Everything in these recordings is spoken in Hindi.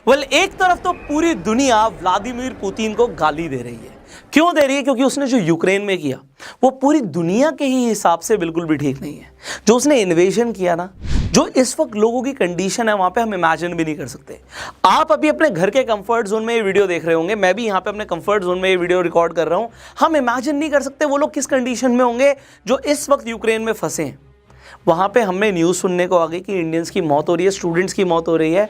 एक तरफ तो पूरी दुनिया व्लादिमीर पुतिन को गाली दे रही है। क्यों दे रही है? क्योंकि उसने जो यूक्रेन में किया वो पूरी दुनिया के ही हिसाब से बिल्कुल भी ठीक नहीं है। जो उसने इन्वेजन किया ना, जो इस वक्त लोगों की कंडीशन है वहां पे हम इमेजिन भी नहीं कर सकते। आप अभी अपने घर के कंफर्ट जोन में ये वीडियो देख रहे होंगे, मैं भी यहाँ पे अपने कंफर्ट जोन में ये वीडियो रिकॉर्ड कर रहा हूँ। हम इमेजिन नहीं कर सकते वो लोग किस कंडीशन में होंगे जो इस वक्त यूक्रेन में फंसे हैं। वहाँ पे हमें न्यूज़ सुनने को आ गई कि इंडियंस की मौत हो रही है, स्टूडेंट्स की मौत हो रही है।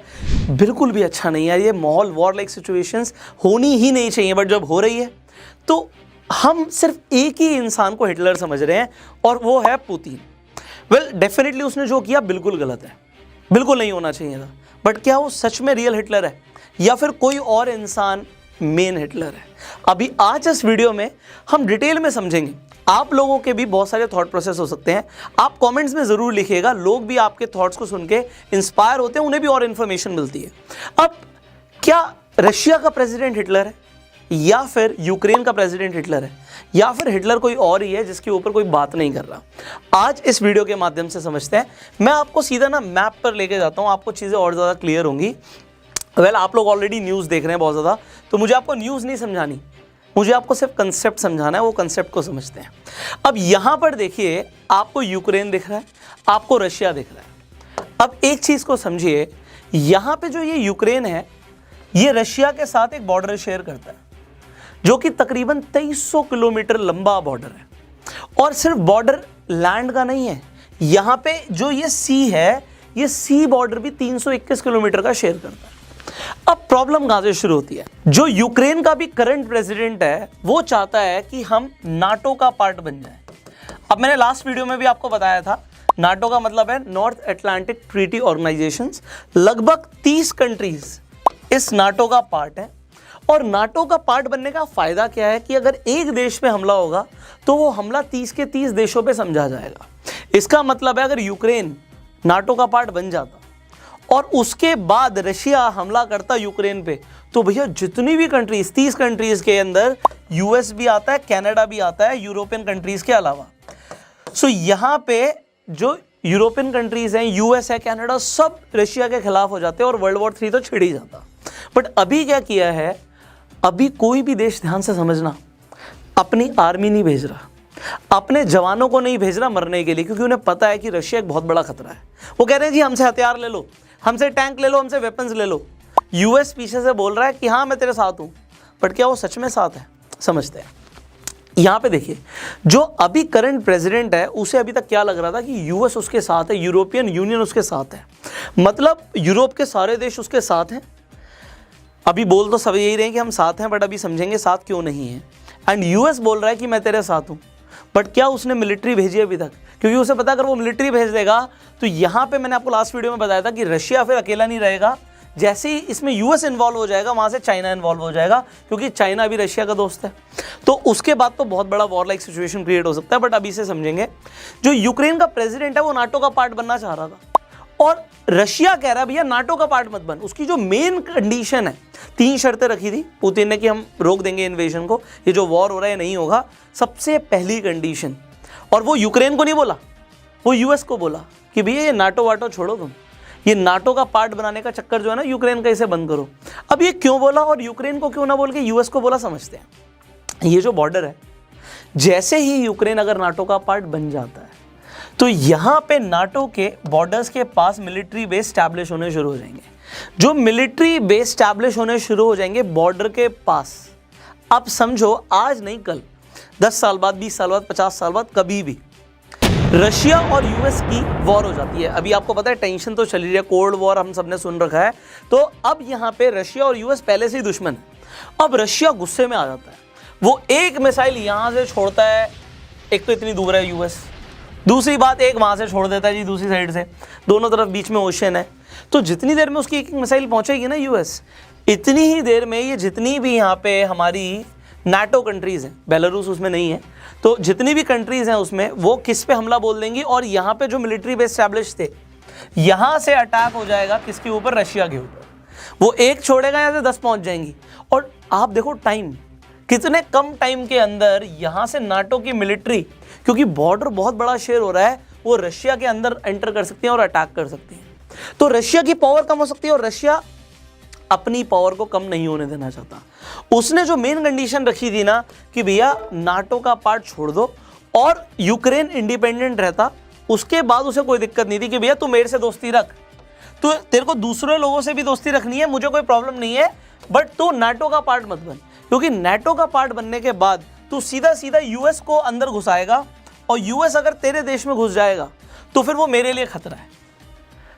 बिल्कुल भी अच्छा नहीं है ये माहौल। वॉर लाइक सिचुएशंस होनी ही नहीं चाहिए, बट जब हो रही है तो हम सिर्फ एक ही इंसान को हिटलर समझ रहे हैं और वो है पुतिन। डेफिनेटली उसने जो किया बिल्कुल गलत है, बिल्कुल नहीं होना चाहिए था। बट क्या वो सच में रियल हिटलर है या फिर कोई और इंसान मेन हिटलर है? अभी आज इस वीडियो में हम डिटेल में समझेंगे। आप लोगों के भी बहुत सारे थॉट प्रोसेस हो सकते हैं, आप कमेंट्स में ज़रूर लिखिएगा। लोग भी आपके थॉट्स को सुन के इंस्पायर होते हैं, उन्हें भी और इन्फॉर्मेशन मिलती है। अब क्या रशिया का प्रेसिडेंट हिटलर है या फिर यूक्रेन का प्रेसिडेंट हिटलर है या फिर हिटलर कोई और ही है जिसके ऊपर कोई बात नहीं कर रहा? आज इस वीडियो के माध्यम से समझते हैं। मैं आपको सीधा ना मैप पर लेके जाता हूँ, आपको चीज़ें और ज़्यादा क्लियर होंगी। आप लोग ऑलरेडी न्यूज़ देख रहे हैं बहुत ज़्यादा, तो मुझे आपको न्यूज़ नहीं समझानी, मुझे आपको सिर्फ कंसेप्ट समझाना है। वो कंसेप्ट को समझते हैं। अब यहाँ पर देखिए, आपको यूक्रेन दिख रहा है, आपको रशिया दिख रहा है। अब एक चीज़ को समझिए, यहाँ पे जो ये यूक्रेन है ये रशिया के साथ एक बॉर्डर शेयर करता है जो कि तकरीबन 2300 किलोमीटर लंबा बॉर्डर है। और सिर्फ बॉर्डर लैंड का नहीं है, यहाँ पे जो ये सी है, ये सी बॉर्डर भी 321 किलोमीटर का शेयर करता है। अब प्रॉब्लम कहां से शुरू होती है? जो यूक्रेन का भी करंट प्रेसिडेंट है वो चाहता है कि हम नाटो का पार्ट बन जाए। अब मैंने लास्ट वीडियो में भी आपको बताया था, नाटो का मतलब है नॉर्थ अटलांटिक ट्रीटी ऑर्गेनाइजेशंस। लगभग 30 कंट्रीज इस नाटो का पार्ट है। और नाटो का पार्ट बनने का फायदा क्या है कि अगर एक देश पे हमला होगा तो वो हमला 30 के 30 देशों पे समझा जाएगा। इसका मतलब है अगर यूक्रेन नाटो का पार्ट बन जाता और उसके बाद रशिया हमला करता यूक्रेन पे, तो भैया जितनी भी कंट्रीज, 30 कंट्रीज के अंदर यूएस भी आता है, कनाडा भी आता है, यूरोपियन कंट्रीज के अलावा। सो यहाँ पे जो यूरोपियन कंट्रीज हैं, यूएस है, कनाडा, सब रशिया के खिलाफ हो जाते हैं और वर्ल्ड वॉर 3 तो छिड़ ही जाता। बट अभी क्या किया है, अभी कोई भी देश, ध्यान से समझना, अपनी आर्मी नहीं भेज रहा, अपने जवानों को नहीं भेज रहा मरने के लिए, क्योंकि उन्हें पता है कि रशिया एक बहुत बड़ा खतरा है। वो कह रहे हैं जी हमसे हथियार ले लो, हमसे टैंक ले लो, हमसे वेपन्स ले लो। यूएस पीछे से बोल रहा है कि हाँ मैं तेरे साथ हूँ, बट क्या वो सच में साथ है? समझते हैं। यहाँ पे देखिए, जो अभी करंट प्रेसिडेंट है उसे अभी तक क्या लग रहा था कि यूएस उसके साथ है, यूरोपियन यूनियन उसके साथ है, मतलब यूरोप के सारे देश उसके साथ हैं। अभी बोल तो सब यही रहे हैं कि हम साथ हैं, बट अभी समझेंगे साथ क्यों नहीं है। एंड यूएस बोल रहा है कि मैं तेरे साथ हूँ, बट क्या उसने मिलिट्री भेजी अभी तक? क्योंकि उसे पता अगर वो मिलिट्री भेज देगा तो यहाँ पे मैंने आपको लास्ट वीडियो में बताया था कि रशिया फिर अकेला नहीं रहेगा। जैसे ही इसमें यूएस इन्वॉल्व हो जाएगा, वहाँ से चाइना इन्वॉल्व हो जाएगा, क्योंकि चाइना भी रशिया का दोस्त है। तो उसके बाद तो बहुत बड़ा वॉर लाइक सिचुएशन क्रिएट हो सकता है। बट अभी से समझेंगे, जो यूक्रेन का प्रेसिडेंट है वो नाटो का पार्ट बनना चाह रहा था और रशिया कह रहा है भैया नाटो का पार्ट मत बन। उसकी जो मेन कंडीशन है, 3 शर्तें रखी थी पुतिन ने कि हम रोक देंगे इन्वेजन को, ये जो वॉर हो रहा है नहीं होगा। सबसे पहली कंडीशन, और वो यूक्रेन को नहीं बोला, वो यूएस को बोला कि भैया ये नाटो वाटो छोड़ो, तुम ये नाटो का पार्ट बनाने का चक्कर जो है ना यूक्रेन का, इसे बंद करो। अब ये क्यों बोला और यूक्रेन को क्यों ना बोल के यूएस को बोला, समझते हैं। ये जो बॉर्डर है, जैसे ही यूक्रेन अगर नाटो का पार्ट बन जाता है तो यहाँ पे नाटो के बॉर्डर्स के पास मिलिट्री बेस स्टैब्लिश होने शुरू हो जाएंगे। जो मिलिट्री बेस स्टैब्लिश होने शुरू हो जाएंगे बॉर्डर के पास, अब समझो आज नहीं कल, 10 साल बाद, 20 साल बाद, 50 साल बाद, कभी भी रशिया और यूएस की वॉर हो जाती है। अभी आपको पता है टेंशन तो चल रही है, कोल्ड वॉर हम सबने सुन रखा है। तो अब यहाँ पे रशिया और यूएस पहले से ही दुश्मन है। अब रशिया गुस्से में आ जाता है, वो एक मिसाइल यहाँ से छोड़ता है, एक तो इतनी दूर है यूएस, दूसरी बात एक वहाँ से छोड़ देता है जी दूसरी साइड से, दोनों तरफ बीच में ओशन है। तो जितनी देर में उसकी एक मिसाइल पहुँचेगी ना यूएस, इतनी ही देर में ये जितनी भी यहाँ पे हमारी नाटो कंट्रीज़ हैं, बेलारूस उसमें नहीं है, तो जितनी भी कंट्रीज़ हैं उसमें वो किस पे हमला बोल देंगी और यहाँ पे जो मिलिट्री बेस स्टैब्लिश थे, यहाँ से अटैक हो जाएगा किसके ऊपर? रशिया के ऊपर। वो एक छोड़ेगा, यहाँ से 10 पहुँच जाएंगी। और आप देखो टाइम, कितने कम टाइम के अंदर यहाँ से नाटो की मिलिट्री, क्योंकि बॉर्डर बहुत बड़ा शेयर हो रहा है, वो रशिया के अंदर एंटर कर सकती हैं और अटैक कर सकती हैं। तो रशिया की पावर कम हो सकती है और रशिया अपनी पावर को कम नहीं होने देना चाहता। उसने जो मेन कंडीशन रखी थी ना कि भैया नाटो का पार्ट छोड़ दो और यूक्रेन इंडिपेंडेंट रहता, उसके बाद उसे कोई दिक्कत नहीं थी कि भैया तू मेरे से दोस्ती रख, तो तेरे को दूसरे लोगों से भी दोस्ती रखनी है, मुझे कोई प्रॉब्लम नहीं है, बट तू नाटो का पार्ट मत बन, क्योंकि नाटो का पार्ट बनने के बाद तू सीधा सीधा यूएस को अंदर घुसाएगा और यूएस अगर तेरे देश में घुस जाएगा तो फिर वो मेरे लिए खतरा है।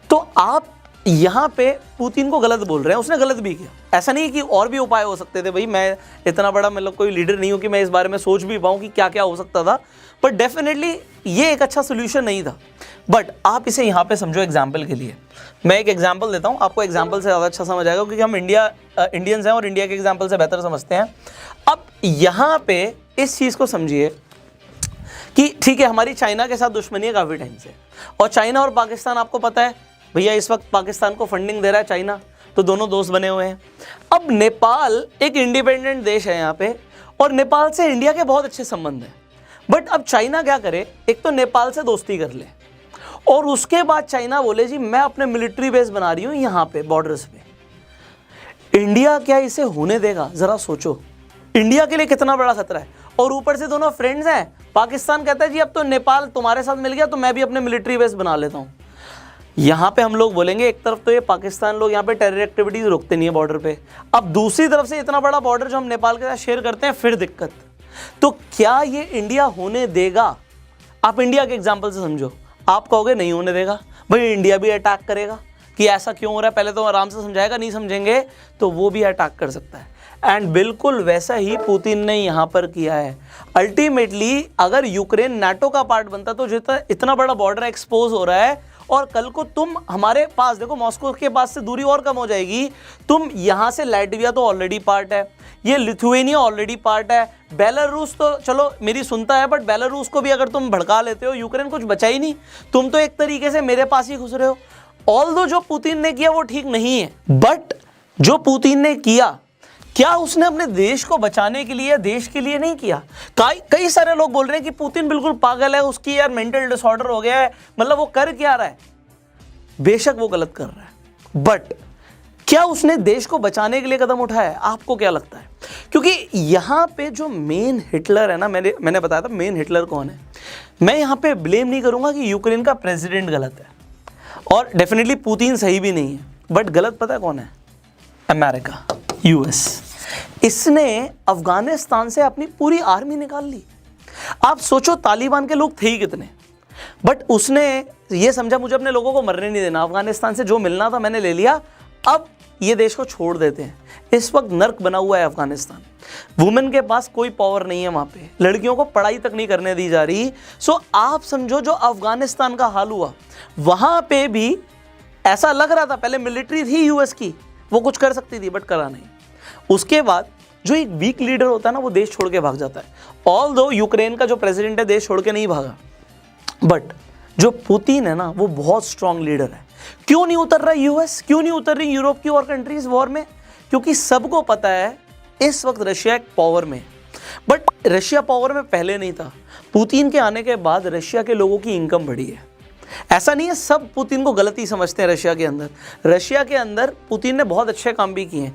तो आप यहाँ पे पुतिन को गलत बोल रहे हैं, उसने गलत भी किया। ऐसा नहीं कि और भी उपाय हो सकते थे, भाई मैं इतना बड़ा मतलब कोई लीडर नहीं हूँ कि मैं इस बारे में सोच भी पाऊँ कि क्या क्या हो सकता था, पर डेफिनेटली ये एक अच्छा सोल्यूशन नहीं था। बट आप इसे यहाँ पे समझो एग्जाम्पल के लिए। मैं एक एग्जाम्पल देता हूँ, आपको एग्जाम्पल से ज़्यादा अच्छा समझ आएगा क्योंकि हम इंडियंस हैं और इंडिया के एग्जाम्पल से बेहतर समझते हैं। अब यहाँ पे इस चीज़ को समझिए कि ठीक है, हमारी चाइना के साथ दुश्मनी है काफ़ी टाइम से, और चाइना और पाकिस्तान आपको पता है भैया इस वक्त पाकिस्तान को फंडिंग दे रहा है चाइना, तो दोनों दोस्त बने हुए हैं। अब नेपाल एक इंडिपेंडेंट देश है यहाँ पे, और नेपाल से इंडिया के बहुत अच्छे संबंध हैं। बट अब चाइना क्या करे, एक तो नेपाल से दोस्ती कर ले और उसके बाद चाइना बोले जी मैं अपने मिलिट्री बेस बना रही हूँ यहाँ पे बॉर्डर्स पे। इंडिया क्या इसे होने देगा? ज़रा सोचो, इंडिया के लिए कितना बड़ा खतरा है। और ऊपर से दोनों फ्रेंड्स हैं। पाकिस्तान कहता है जी अब तो नेपाल तुम्हारे साथ मिल गया तो मैं भी अपने मिलिट्री बेस बना लेता हूँ। यहाँ पे हम लोग बोलेंगे एक तरफ तो ये पाकिस्तान लोग यहाँ पे टेरर एक्टिविटीज रोकते नहीं है बॉर्डर पे, अब दूसरी तरफ से इतना बड़ा बॉर्डर जो हम नेपाल के साथ शेयर करते हैं फिर दिक्कत। तो क्या ये इंडिया होने देगा? आप इंडिया के एग्जाम्पल से समझो, आप कहोगे नहीं होने देगा, भाई इंडिया भी अटैक करेगा कि ऐसा क्यों हो रहा है, पहले तो आराम से समझाएगा, नहीं समझेंगे तो वो भी अटैक कर सकता है। एंड बिल्कुल वैसा ही पुतिन ने यहाँ पर किया है। अल्टीमेटली अगर यूक्रेन नाटो का पार्ट बनता तो जितना इतना बड़ा बॉर्डर एक्सपोज हो रहा है, और कल को तुम हमारे पास देखो मॉस्को के पास से दूरी और कम हो जाएगी, तुम यहाँ से लैटविया तो ऑलरेडी पार्ट है, ये लिथुएनिया ऑलरेडी पार्ट है, बेलारूस तो चलो मेरी सुनता है, बट बेलारूस को भी अगर तुम भड़का लेते हो, यूक्रेन कुछ बचा ही नहीं, तुम तो एक तरीके से मेरे पास ही घुस रहे हो। ऑल्दो जो पुतिन ने किया वो ठीक नहीं है, बट जो पुतिन ने किया क्या उसने अपने देश को बचाने के लिए, देश के लिए नहीं किया? कई सारे लोग बोल रहे हैं कि पुतिन बिल्कुल पागल है, उसकी यार मेंटल डिसऑर्डर हो गया है, मतलब वो कर क्या रहा है। बेशक वो गलत कर रहा है, बट क्या उसने देश को बचाने के लिए कदम उठाया है? आपको क्या लगता है? क्योंकि यहाँ पे जो मेन हिटलर है ना, मैंने बताया था मेन हिटलर कौन है। मैं यहाँ पे ब्लेम नहीं करूँगा कि यूक्रेन का प्रेसिडेंट गलत है, और डेफिनेटली पुतिन सही भी नहीं है, बट गलत पता है कौन है? America, US. इसने अफगानिस्तान से अपनी पूरी आर्मी निकाल ली। आप सोचो तालिबान के लोग थे ही कितने, बट उसने ये समझा मुझे अपने लोगों को मरने नहीं देना, अफगानिस्तान से जो मिलना था मैंने ले लिया, अब ये देश को छोड़ देते हैं। इस वक्त नर्क बना हुआ है अफगानिस्तान, वुमेन के पास कोई पावर नहीं है वहाँ पे, लड़कियों को पढ़ाई तक नहीं करने दी जा रही। सो आप समझो जो अफगानिस्तान का हाल हुआ, वहाँ पे भी ऐसा लग रहा था, पहले मिलिट्री थी यूएस की, वो कुछ कर सकती थी, बट करा नहीं। उसके बाद जो एक वीक लीडर होता है ना, वो देश छोड़ के भाग जाता है। ऑल्दो यूक्रेन का जो प्रेसिडेंट है देश छोड़ के नहीं भागा, बट जो पुतिन है ना वो बहुत स्ट्रांग लीडर है। क्यों नहीं उतर रहा यूएस, क्यों नहीं उतर रही यूरोप की और कंट्रीज वॉर में? क्योंकि सबको पता है इस वक्त रशिया एक पावर में, बट रशिया पावर में पहले नहीं था। पुतिन के आने के बाद रशिया के लोगों की इनकम बढ़ी है। ऐसा नहीं है सब पुतिन को गलत ही समझते हैं। रशिया के अंदर पुतिन ने बहुत अच्छे काम भी किए हैं,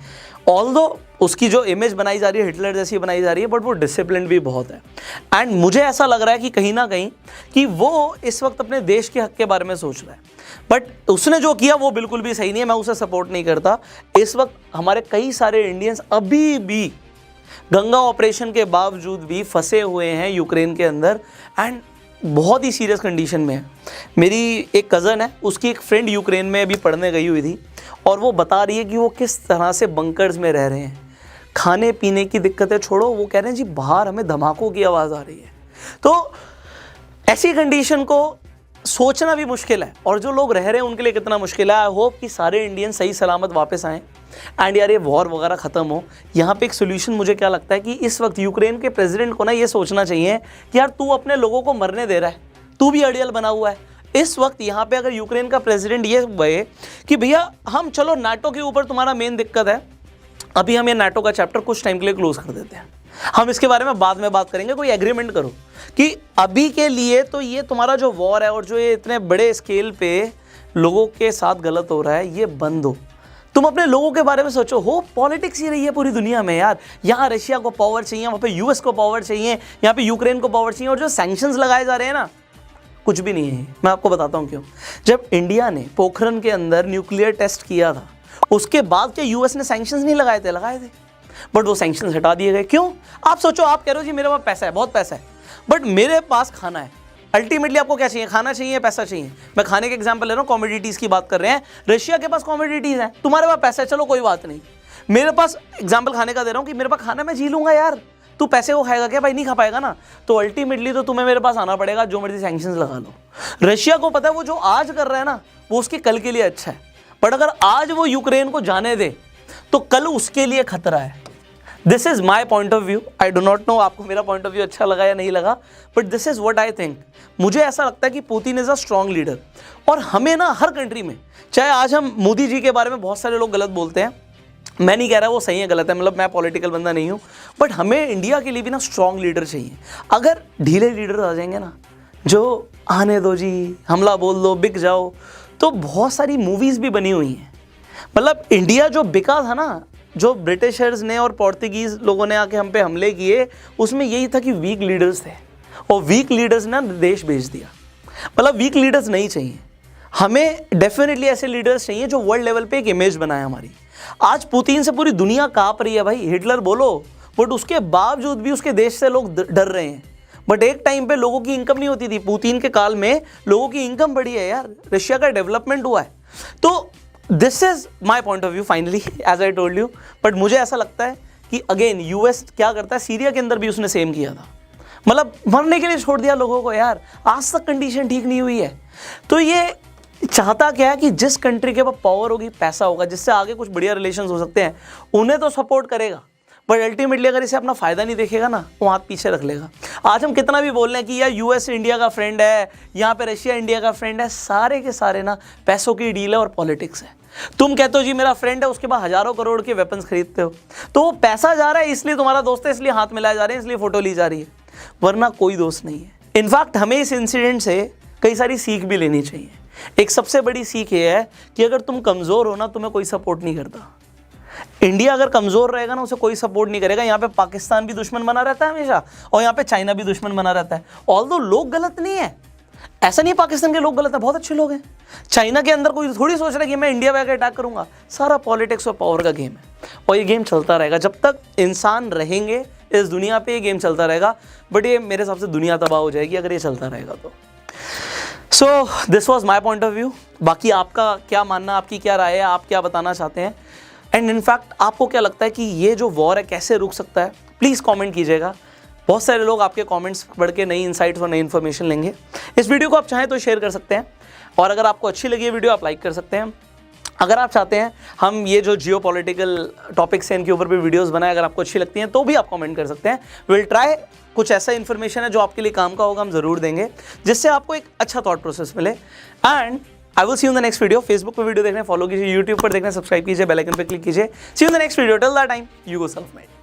ऑल्दो उसकी जो इमेज बनाई जा रही है हिटलर जैसी बनाई जा रही है, बट वो डिसिप्लिन भी बहुत है। एंड मुझे ऐसा लग रहा है कि कहीं ना कहीं कि वो इस वक्त अपने देश के हक के बारे में सोच रहा है, बट उसने जो किया वो बिल्कुल भी सही नहीं है, मैं उसे सपोर्ट नहीं करता। इस वक्त हमारे कई सारे इंडियंस अभी भी गंगा ऑपरेशन के बावजूद भी फंसे हुए हैं यूक्रेन के अंदर, एंड बहुत ही सीरियस कंडीशन में है। मेरी एक कज़न है, उसकी एक फ्रेंड यूक्रेन में अभी पढ़ने गई हुई थी, और वो बता रही है कि वो किस तरह से बंकर्स में रह रहे हैं। खाने पीने की दिक्कतें छोड़ो, वो कह रहे हैं जी बाहर हमें धमाकों की आवाज़ आ रही है। तो ऐसी कंडीशन को सोचना भी मुश्किल है, और जो लोग रह रहे हैं उनके लिए कितना मुश्किल है। आई होप कि सारे इंडियन सही सलामत वापस आएँ एंड यार ये वॉर वगैरह ख़त्म हो। यहाँ पे एक सोल्यूशन मुझे क्या लगता है कि इस वक्त यूक्रेन के प्रेसिडेंट को ना ये सोचना चाहिए कि यार तू अपने लोगों को मरने दे रहा है, तू भी अड़ियल बना हुआ है। इस वक्त यहाँ पे अगर यूक्रेन का प्रेसिडेंट ये कहे कि भैया हम चलो नाटो के ऊपर तुम्हारा मेन दिक्कत है, अभी हम ये नाटो का चैप्टर कुछ टाइम के लिए क्लोज कर देते हैं, हम इसके बारे में बाद में बात करेंगे, कोई एग्रीमेंट करो कि अभी के लिए तो ये तुम्हारा जो वॉर है और जो ये इतने बड़े स्केल पे लोगों के साथ गलत हो रहा है ये बंद हो, तुम अपने लोगों के बारे में सोचो। हो पॉलिटिक्स ही रही है पूरी दुनिया में यार। यहाँ रशिया को पावर चाहिए, वहाँ पे यूएस को पावर चाहिए, यहाँ पे यूक्रेन को पावर चाहिए, और जो सैंक्शंस लगाए जा रहे हैं ना, कुछ भी नहीं है। मैं आपको बताता हूँ क्यों। जब इंडिया ने पोखरण के अंदर न्यूक्लियर टेस्ट किया था, उसके बाद क्या यूएस ने सैंक्शंस नहीं लगाए थे? लगाए थे, बट वो सैंक्शंस हटा दिए गए। क्यों? आप सोचो, आप कह रहे हो जी मेरे पास पैसा है, बहुत पैसा है, बट मेरे पास खाना है। अल्टीमेटली आपको क्या चाहिए? खाना चाहिए, पैसा चाहिए। मैं खाने के एग्जांपल ले रहा हूँ, कॉमोडिटीज़ की बात कर रहे हैं। रशिया के पास कॉमोडिटीज़ हैं, तुम्हारे पास पैसा है, चलो कोई बात नहीं। मेरे पास एग्जांपल खाने का दे रहा हूँ कि मेरे पास खाना, मैं जी लूँगा यार। तू पैसे को खाएगा क्या भाई? नहीं खा पाएगा ना। तो अल्टीमेटली तो तुम्हें मेरे पास आना पड़ेगा, जो मर्जी सैंक्शंस लगा लो। रशिया को पता है वो जो आज कर रहा है ना, वो उसके कल के लिए अच्छा है, बट अगर आज वो यूक्रेन को जाने दे तो कल उसके लिए खतरा है। This is my point of view. I do not know आपको मेरा पॉइंट ऑफ व्यू अच्छा लगा या नहीं लगा, but this is what I think. मुझे ऐसा लगता है कि Putin is a strong leader, और हमें ना हर कंट्री में, चाहे आज हम मोदी जी के बारे में बहुत सारे लोग गलत बोलते हैं, मैं नहीं कह रहा वो सही है गलत है, मतलब मैं पॉलिटिकल बंदा नहीं हूँ, बट हमें इंडिया के लिए भी ना स्ट्रॉन्ग लीडर चाहिए। अगर ढीले लीडर आ जाएंगे ना, जो आने दो जी, हमला बोल दो, बिक जाओ, तो बहुत सारी मूवीज़ भी बनी हुई हैं। मतलब इंडिया जो बिका था ना, जो ब्रिटिशर्स ने और पोर्तुगीज़ लोगों ने आके हम पे हमले किए, उसमें यही था कि वीक लीडर्स थे, और वीक लीडर्स ने देश बेच दिया। मतलब वीक लीडर्स नहीं चाहिए हमें, डेफिनेटली ऐसे लीडर्स चाहिए जो वर्ल्ड लेवल पे एक इमेज बनाए हमारी। आज पुतिन से पूरी दुनिया काँप रही है भाई, हिटलर बोलो, बट उसके बावजूद भी उसके देश से लोग डर रहे हैं। बट एक टाइम पे लोगों की इनकम नहीं होती थी, पुतिन के काल में लोगों की इनकम बढ़ी है यार, रशिया का डेवलपमेंट हुआ है। तो this is my point of view finally, as I told you. But मुझे ऐसा लगता है कि अगेन यूएस क्या करता है, सीरिया के अंदर भी उसने सेम किया था, मतलब मरने के लिए छोड़ दिया लोगों को यार, आज तक कंडीशन ठीक नहीं हुई है। तो ये चाहता क्या है कि जिस कंट्री के पास पावर होगी, पैसा होगा, जिससे आगे कुछ बढ़िया रिलेशंस हो सकते हैं, उन्हें तो सपोर्ट करेगा, बट अल्टीमेटली अगर इसे अपना फ़ायदा नहीं देखेगा ना, वो हाथ पीछे रख लेगा। आज हम कितना भी बोल रहे हैं कि यार यूएस इंडिया का फ्रेंड है, यहाँ पे रशिया इंडिया का फ्रेंड है, सारे के सारे ना पैसों की डील है और पॉलिटिक्स है। तुम कहते हो जी मेरा फ्रेंड है, उसके बाद हज़ारों करोड़ के वेपन्स खरीदते हो, तो वो पैसा जा रहा है इसलिए तुम्हारा दोस्त है, इसलिए हाथ मिलाए जा रहे हैं, इसलिए फ़ोटो ली जा रही है, वरना कोई दोस्त नहीं है। इनफैक्ट हमें इस इंसिडेंट से कई सारी सीख भी लेनी चाहिए। एक सबसे बड़ी सीख ये है कि अगर तुम कमज़ोर हो ना, तुम्हें कोई सपोर्ट नहीं करता। इंडिया अगर कमज़ोर रहेगा ना, उसे कोई सपोर्ट नहीं करेगा। यहाँ पे पाकिस्तान भी दुश्मन बना रहता है हमेशा, और यहाँ पे चाइना भी दुश्मन बना रहता है। ऑल्दो लोग गलत नहीं है, ऐसा नहीं पाकिस्तान के लोग गलत है, बहुत अच्छे लोग हैं। चाइना के अंदर कोई थोड़ी सोच रहा है कि मैं इंडिया पे आकर अटैक करूँगा। सारा पॉलिटिक्स और पावर का गेम है, और ये गेम चलता रहेगा जब तक इंसान रहेंगे इस दुनिया पे, ये गेम चलता रहेगा। बट ये मेरे हिसाब से दुनिया तबाह हो जाएगी अगर ये चलता रहेगा तो। So this was my point of view. बाकी आपका क्या मानना, आपकी क्या राय है, आप क्या बताना चाहते हैं, एंड इनफैक्ट आपको क्या लगता है कि ये जो वॉर है कैसे रुक सकता है, प्लीज़ कमेंट कीजिएगा। बहुत सारे लोग आपके कमेंट्स पढ़ के नई इंसाइट्स और नई इन्फॉर्मेशन लेंगे। इस वीडियो को आप चाहें तो शेयर कर सकते हैं, और अगर आपको अच्छी लगी वीडियो आप लाइक कर सकते हैं। अगर आप चाहते हैं हम ये जो जियो पॉलिटिकल टॉपिक्स हैं इनके ऊपर भी वीडियोस बनाएं, अगर आपको अच्छी लगती हैं तो भी आप कमेंट कर सकते हैं। विल ट्राई, कुछ ऐसा इन्फॉर्मेशन है जो आपके लिए काम का होगा, हम ज़रूर देंगे, जिससे आपको एक अच्छा थॉट प्रोसेस मिले। And I will see you in the next video. Facebook पे वीडियो देखने फॉलो कीजिए, यूट्यूब पर देखना सब्सक्राइब कीजिए, बेल आइकन पे क्लिक कीजिए। See you in the next video. Till that time, you go self made.